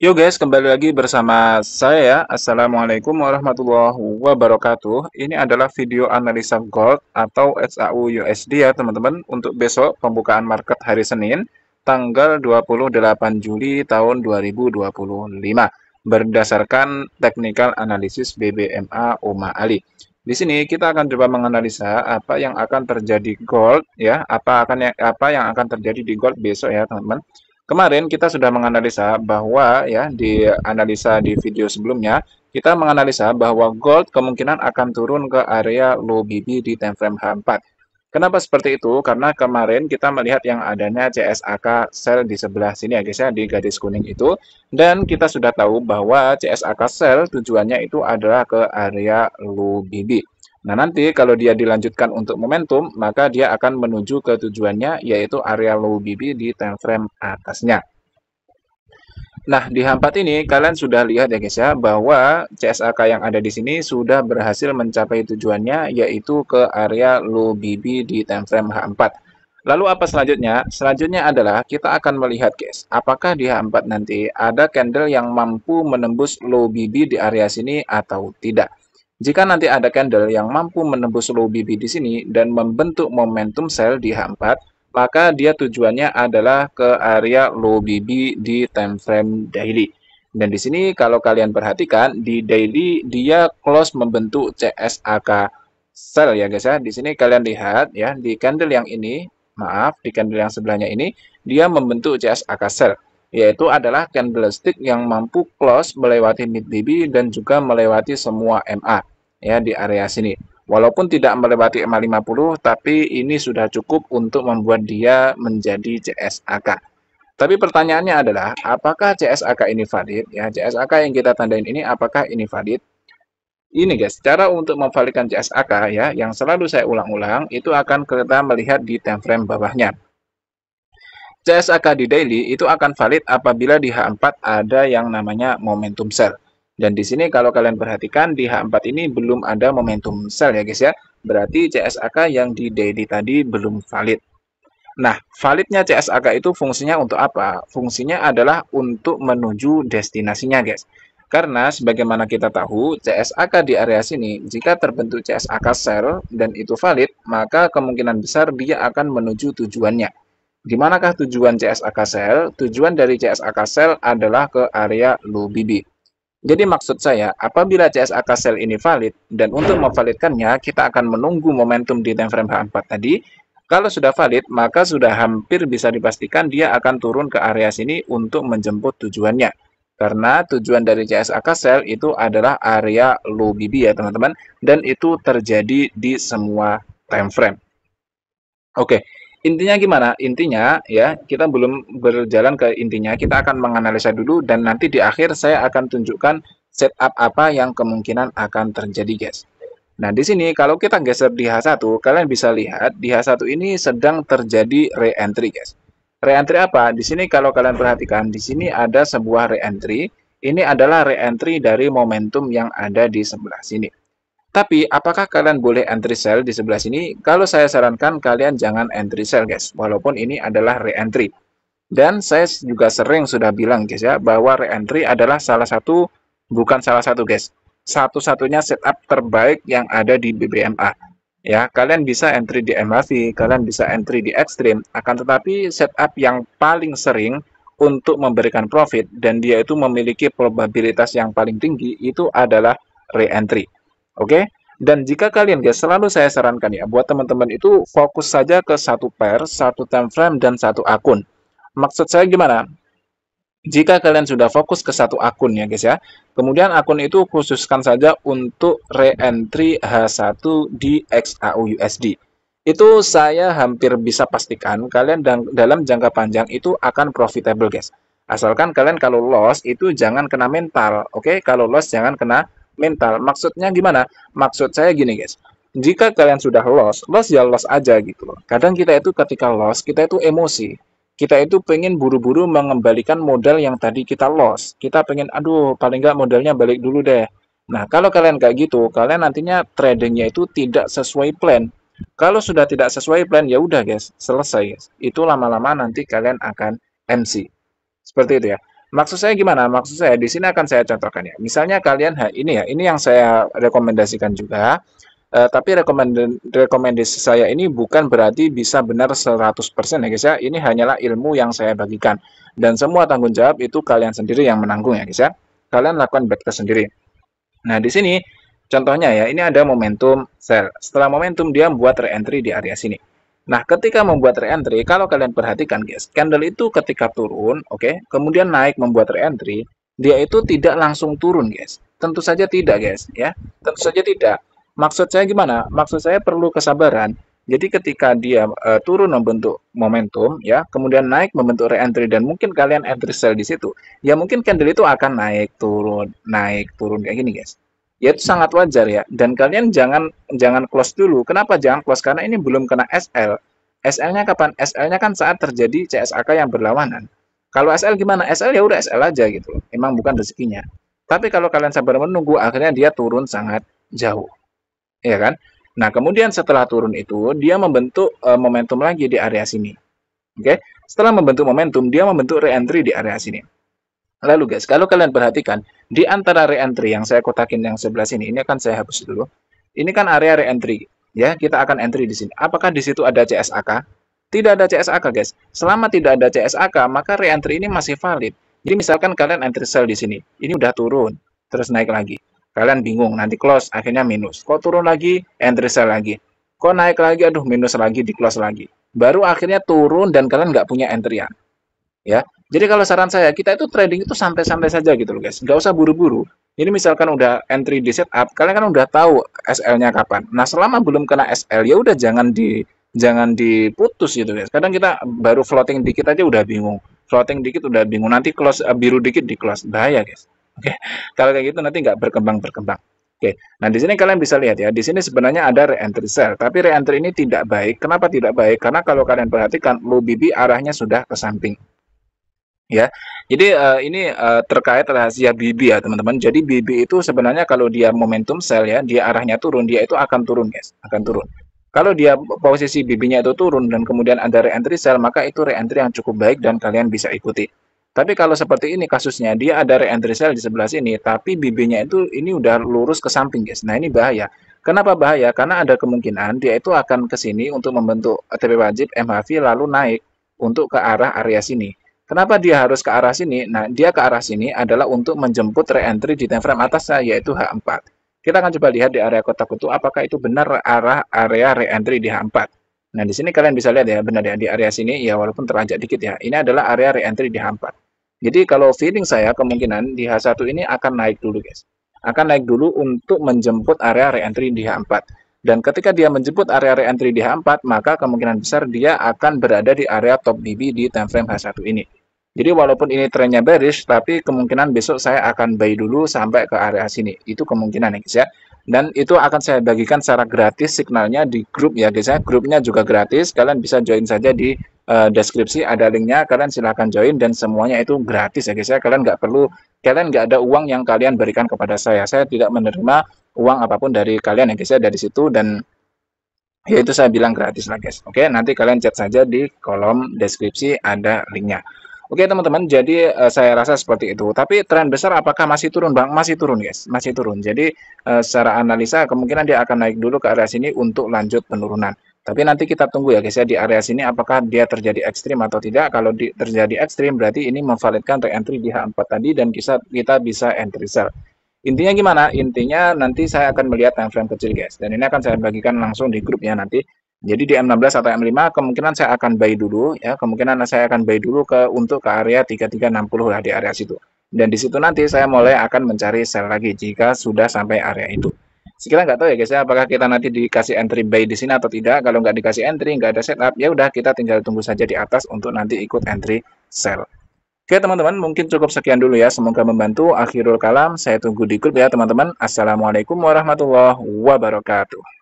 Yo guys, kembali lagi bersama saya ya. Assalamualaikum warahmatullahi wabarakatuh. Ini adalah video analisa gold atau XAU USD ya teman-teman. Untuk besok pembukaan market hari Senin, tanggal 28 Juli tahun 2025. Berdasarkan technical analysis BBMA Uma Ali. Di sini kita akan coba menganalisa apa yang akan terjadi gold ya, apa yang akan terjadi di gold besok ya teman-teman. Kemarin kita sudah menganalisa bahwa ya di analisa di video sebelumnya kita menganalisa bahwa gold kemungkinan akan turun ke area low BB di time frame H4. Kenapa seperti itu? Karena kemarin kita melihat yang adanya CSAK sell di sebelah sini ya guys ya, di garis kuning itu, dan kita sudah tahu bahwa CSAK sell tujuannya itu adalah ke area low BB. Nah, nanti kalau dia dilanjutkan untuk momentum, maka dia akan menuju ke tujuannya, yaitu area low BB di time frame atasnya. Nah, di H4 ini kalian sudah lihat ya guys ya, bahwa CSAK yang ada di sini sudah berhasil mencapai tujuannya, yaitu ke area low BB di time frame H4. Lalu apa selanjutnya? Selanjutnya adalah kita akan melihat guys, apakah di H4 nanti ada candle yang mampu menembus low BB di area sini atau tidak. Jika nanti ada candle yang mampu menembus low BB di sini dan membentuk momentum sell di H4, maka dia tujuannya adalah ke area low BB di time frame daily. Dan di sini kalau kalian perhatikan di daily dia close membentuk CSAK sell ya guys ya. Di sini kalian lihat ya di candle yang ini, maaf di candle yang sebelahnya ini dia membentuk CSAK sell, yaitu adalah candlestick yang mampu close melewati mid BB dan juga melewati semua MA ya di area sini. Walaupun tidak melewati MA50, tapi ini sudah cukup untuk membuat dia menjadi CSAK. Tapi pertanyaannya adalah, apakah CSAK ini valid? Ya, CSAK yang kita tandain ini, apakah ini valid? Ini guys, cara untuk memvalidkan CSAK ya, yang selalu saya ulang-ulang, itu akan kita melihat di time frame bawahnya. CSAK di daily itu akan valid apabila di H4 ada yang namanya momentum sell. Dan di sini kalau kalian perhatikan di H4 ini belum ada momentum sell ya guys ya. Berarti CSAK yang di daily tadi belum valid. Nah, validnya CSAK itu fungsinya untuk apa? Fungsinya adalah untuk menuju destinasinya guys. Karena sebagaimana kita tahu, CSAK di area sini, jika terbentuk CSAK sell dan itu valid, maka kemungkinan besar dia akan menuju tujuannya. Di manakah tujuan CSAK sell? Tujuan dari CSAK sell adalah ke area low BB. Jadi maksud saya, apabila CSAK sell ini valid, dan untuk memvalidkannya, kita akan menunggu momentum di time frame H4 tadi. Kalau sudah valid, maka sudah hampir bisa dipastikan dia akan turun ke area sini untuk menjemput tujuannya. Karena tujuan dari CSAK sell itu adalah area low BB ya teman-teman, dan itu terjadi di semua time frame. Oke, intinya gimana? Intinya ya, kita belum berjalan ke intinya, kita akan menganalisa dulu dan nanti di akhir saya akan tunjukkan setup apa yang kemungkinan akan terjadi, guys. Nah, di sini kalau kita geser di H1, kalian bisa lihat di H1 ini sedang terjadi re-entry, guys. Re-entry apa? Di sini kalau kalian perhatikan, di sini ada sebuah re-entry. Ini adalah re-entry dari momentum yang ada di sebelah sini. Tapi, apakah kalian boleh entry sell di sebelah sini? Kalau saya sarankan kalian jangan entry sell, guys. Walaupun ini adalah re-entry. Dan saya juga sering sudah bilang, guys ya, bahwa re-entry adalah bukan salah satu, guys. Satu-satunya setup terbaik yang ada di BBMA. Ya, kalian bisa entry di MAV, kalian bisa entry di Extreme. Akan tetapi setup yang paling sering untuk memberikan profit dan dia itu memiliki probabilitas yang paling tinggi itu adalah re-entry. Oke, dan jika kalian guys selalu saya sarankan ya buat teman-teman itu fokus saja ke satu pair, satu time frame dan satu akun. Maksud saya gimana? Jika kalian sudah fokus ke satu akun ya guys ya, kemudian akun itu khususkan saja untuk re-entry H1 di XAU USD. Itu saya hampir bisa pastikan kalian dalam jangka panjang itu akan profitable guys. Asalkan kalian kalau loss itu jangan kena mental, oke? Kalau loss jangan kena mental. Maksudnya gimana? Maksud saya gini guys. Jika kalian sudah loss, loss ya loss aja gitu loh. Kadang kita itu ketika loss, kita itu emosi, kita itu pengen buru-buru mengembalikan modal yang tadi kita loss. Kita pengen, aduh, paling nggak modalnya balik dulu deh. Nah, kalau kalian kayak gitu, kalian nantinya tradingnya itu tidak sesuai plan. Kalau sudah tidak sesuai plan, ya udah guys, selesai guys. Itu lama-lama nanti kalian akan MC. Seperti itu ya. Maksud saya gimana? Maksud saya di sini akan saya contohkan ya. Misalnya kalian ini ya, ini yang saya rekomendasikan juga. Tapi rekomendasi saya ini bukan berarti bisa benar 100% ya guys ya. Ini hanyalah ilmu yang saya bagikan. Dan semua tanggung jawab itu kalian sendiri yang menanggung ya guys ya. Kalian lakukan backtest sendiri. Nah, di sini contohnya ya, ini ada momentum sell. Setelah momentum dia membuat re-entry di area sini. Nah, ketika membuat re-entry, kalau kalian perhatikan guys, candle itu ketika turun, oke, kemudian naik membuat re-entry, dia itu tidak langsung turun guys. Tentu saja tidak guys, ya. Tentu saja tidak. Maksud saya gimana? Maksud saya perlu kesabaran. Jadi ketika dia turun membentuk momentum, ya, kemudian naik membentuk re-entry dan mungkin kalian entry sell di situ, ya mungkin candle itu akan naik turun kayak gini guys. Ya itu sangat wajar ya. Dan kalian jangan jangan close dulu. Kenapa jangan close? Karena ini belum kena SL. SL-nya kapan? SL-nya kan saat terjadi CSAK yang berlawanan. Kalau SL gimana? SL ya udah SL aja gitu. Emang bukan rezekinya. Tapi kalau kalian sabar menunggu, akhirnya dia turun sangat jauh, ya kan? Nah, kemudian setelah turun itu, dia membentuk momentum lagi di area sini. Oke, setelah membentuk momentum, dia membentuk re-entry di area sini. Lalu guys, kalau kalian perhatikan, di antara re-entry yang saya kotakin yang sebelah sini, ini akan saya hapus dulu. Ini kan area re-entry, ya, kita akan entry di sini. Apakah di situ ada CSAK? Tidak ada CSAK guys. Selama tidak ada CSAK, maka re-entry ini masih valid. Jadi misalkan kalian entry sell di sini, ini udah turun, terus naik lagi. Kalian bingung, nanti close, akhirnya minus. Kok turun lagi, entry sell lagi. Kok naik lagi, aduh minus lagi, di close lagi. Baru akhirnya turun dan kalian nggak punya entry ya. Jadi kalau saran saya, kita itu trading itu santai-santai saja gitu loh guys, nggak usah buru-buru. Jadi misalkan udah entry di setup, kalian kan udah tahu SL-nya kapan. Nah selama belum kena SL, ya udah jangan diputus gitu guys. Kadang kita baru floating dikit aja udah bingung, floating dikit udah bingung, nanti close biru dikit di close, bahaya guys. Oke, kalau kayak gitu nanti nggak berkembang. Oke, nah di sini kalian bisa lihat ya, di sini sebenarnya ada re-entry sell, tapi re-entry ini tidak baik. Kenapa tidak baik? Karena kalau kalian perhatikan, low BB arahnya sudah ke samping. Ya, jadi ini terkait rahasia BB ya teman-teman. Jadi BB itu sebenarnya kalau dia momentum sell ya, dia arahnya turun, dia itu akan turun guys, akan turun. Kalau dia posisi BB-nya itu turun dan kemudian ada re-entry sell, maka itu re-entry yang cukup baik dan kalian bisa ikuti. Tapi kalau seperti ini kasusnya, dia ada re-entry sell di sebelah sini, tapi BB-nya itu ini udah lurus ke samping guys. Nah ini bahaya. Kenapa bahaya? Karena ada kemungkinan dia itu akan ke sini untuk membentuk TP wajib MHV lalu naik untuk ke arah area sini. Kenapa dia harus ke arah sini? Nah, dia ke arah sini adalah untuk menjemput re-entry di time frame atasnya, yaitu H4. Kita akan coba lihat di area kotak itu, apakah itu benar arah area re-entry di H4. Nah, di sini kalian bisa lihat ya, benar ya, di area sini, ya walaupun teranjak dikit ya, ini adalah area re-entry di H4. Jadi, kalau feeling saya, kemungkinan di H1 ini akan naik dulu, guys. Akan naik dulu untuk menjemput area re-entry di H4. Dan ketika dia menjemput area re-entry di H4, maka kemungkinan besar dia akan berada di area top BB di time frame H1 ini. Jadi walaupun ini trennya bearish, tapi kemungkinan besok saya akan buy dulu sampai ke area sini. Itu kemungkinan ya guys ya. Dan itu akan saya bagikan secara gratis signalnya di grup ya guys ya. Grupnya juga gratis. Kalian bisa join saja di deskripsi, ada linknya. Kalian silahkan join dan semuanya itu gratis ya guys ya. Kalian nggak ada uang yang kalian berikan kepada saya. Saya tidak menerima uang apapun dari kalian ya guys ya dari situ, dan ya itu saya bilang gratis lah guys. Oke, nanti kalian chat saja di kolom deskripsi, ada linknya. Oke teman-teman, jadi saya rasa seperti itu. Tapi tren besar apakah masih turun Bang? Masih turun guys, masih turun. Jadi secara analisa kemungkinan dia akan naik dulu ke area sini untuk lanjut penurunan. Tapi nanti kita tunggu ya guys ya, di area sini apakah dia terjadi ekstrim atau tidak. Kalau terjadi ekstrim berarti ini memvalidkan re-entry di H4 tadi dan kita bisa entry sell. Intinya gimana? Intinya nanti saya akan melihat time frame kecil guys. Dan ini akan saya bagikan langsung di grupnya nanti. Jadi di M16 atau M5 kemungkinan saya akan buy dulu ya. Kemungkinan saya akan buy dulu untuk ke area 3360 lah, di area situ. Dan di situ nanti saya mulai akan mencari sell lagi jika sudah sampai area itu. Sekarang nggak tahu ya guys ya, apakah kita nanti dikasih entry buy di sini atau tidak. Kalau nggak dikasih entry, nggak ada setup, ya udah kita tinggal tunggu saja di atas untuk nanti ikut entry sell. Oke teman-teman, mungkin cukup sekian dulu ya. Semoga membantu. Akhirul kalam, saya tunggu di grup ya teman-teman. Assalamualaikum warahmatullahi wabarakatuh.